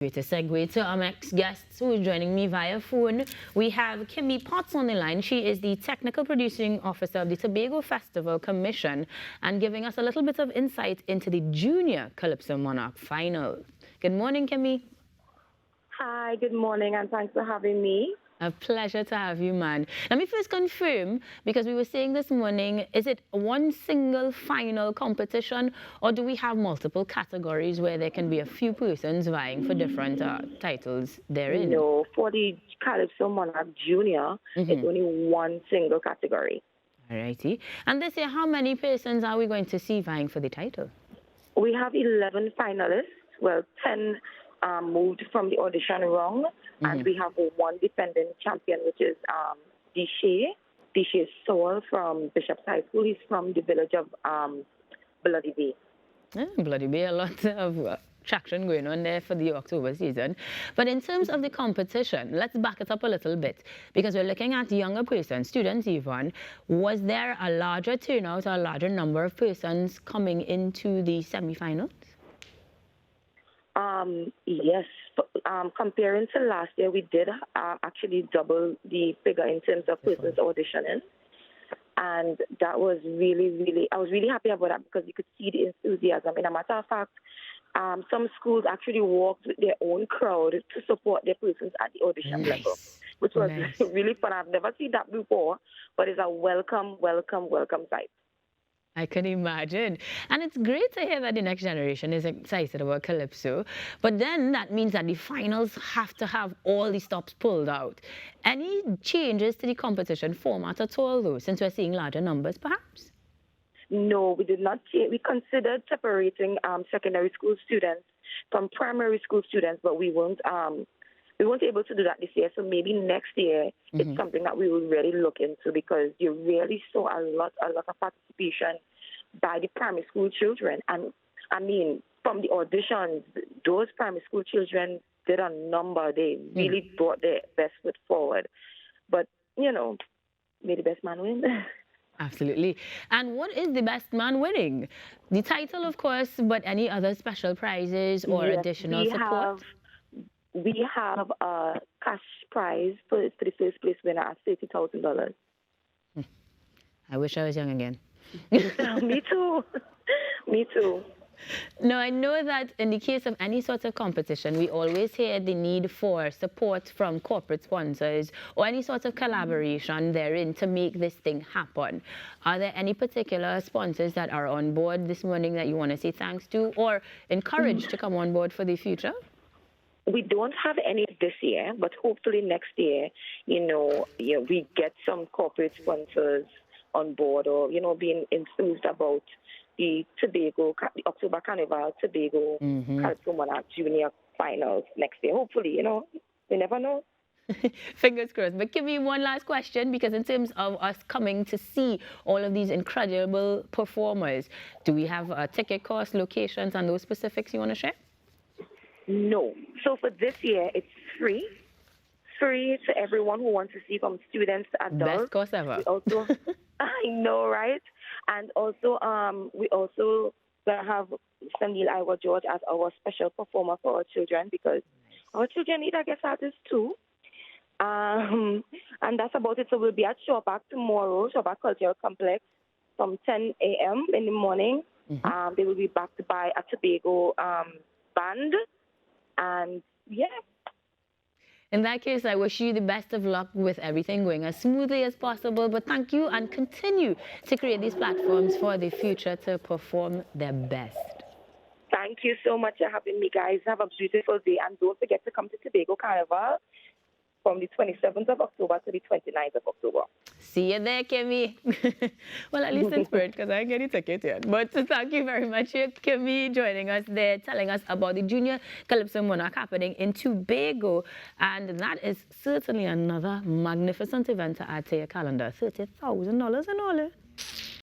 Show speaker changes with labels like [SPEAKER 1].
[SPEAKER 1] To segue to our next guest who is joining me via phone, we have Kimmi Potts on the line. She is the Technical Producing Officer of the Tobago Festivals Commission and giving us a little bit of insight into the Junior Calypso Monarch Finals. Good morning, Kimmi.
[SPEAKER 2] Hi, good morning, and thanks for having me.
[SPEAKER 1] A pleasure to have you, man. Let me first confirm, because we were saying this morning, is it one single final competition, or do we have multiple categories where there can be a few persons vying for different titles therein?
[SPEAKER 2] No, for the Calypso Monarch Junior, it's only one single category.
[SPEAKER 1] Alrighty. And this year, how many persons are we going to see vying for the title?
[SPEAKER 2] We have 11 finalists. Well, 10 moved from the audition round, and we have one defending champion, which is Dishay Soul from Bishop's High School. He's from the village of Bloody Bay.
[SPEAKER 1] Bloody Bay, a lot of traction going on there for the October season. But in terms of the competition, let's back it up a little bit, because we're looking at younger persons, students even. Was there a larger turnout or a larger number of persons coming into the semi-finals?
[SPEAKER 2] Yes. Comparing to last year, we did actually double the figure in terms of persons auditioning. And that was I was really happy about that, because you could see the enthusiasm. And a matter of fact, some schools actually walked with their own crowd to support their persons at the audition level, which was really fun. I've never seen that before, but it's a welcome sight.
[SPEAKER 1] I can imagine. And it's great to hear that the next generation is excited about Calypso. But then that means that the finals have to have all the stops pulled out. Any changes to the competition format at all, though, since we're seeing larger numbers, perhaps?
[SPEAKER 2] No, we did not change. We considered separating secondary school students from primary school students, but we weren't able to do that this year. So maybe next year it's something that we will really look into, because you really saw a lot of participation by the primary school children. And I mean, from the auditions, those primary school children did a number. They really brought their best foot forward. But, you know, may the best man win.
[SPEAKER 1] Absolutely. And what is the best man winning? The title, of course, but any other special prizes or additional support?
[SPEAKER 2] We have a cash prize for the first place winner at $30,000.
[SPEAKER 1] I wish I was young again.
[SPEAKER 2] Me too. Me too.
[SPEAKER 1] No, I know that in the case of any sort of competition, we always hear the need for support from corporate sponsors or any sort of collaboration therein to make this thing happen. Are there any particular sponsors that are on board this morning that you want to say thanks to or encourage to come on board for the future?
[SPEAKER 2] We don't have any this year, but hopefully next year, we get some corporate sponsors on board, or, being enthused about the October Carnival, Tobago Calypso Monarch Junior Finals next year. Hopefully, we never know.
[SPEAKER 1] Fingers crossed. But give me one last question, because in terms of us coming to see all of these incredible performers, do we have ticket costs, locations, and those specifics you want to share? No.
[SPEAKER 2] So for this year, it's free. Free to everyone who wants to see, from students to adults.
[SPEAKER 1] Best course ever.
[SPEAKER 2] I know, right? And also, we also gonna have Sanil Iwa George as our special performer for our children, because our children need a guest artist too. And that's about it. So we'll be at Shawback tomorrow, Shawback Cultural Complex, from 10 a.m. in the morning. They will be backed by a Tobago band. And yeah.
[SPEAKER 1] In that case, I wish you the best of luck with everything going as smoothly as possible. But thank you, and continue to create these platforms for the future to perform their best.
[SPEAKER 2] Thank you so much for having me, guys. Have a beautiful day. And don't forget to come to Tobago Carnival from the 27th of October to the 29th of October.
[SPEAKER 1] See you there, Kimmi. Well, at least in spirit, because I ain't getting ticket yet. But thank you very much, Kimmi, joining us there, telling us about the Junior Calypso Monarch happening in Tobago. And that is certainly another magnificent event to add to your calendar. $30,000 and all.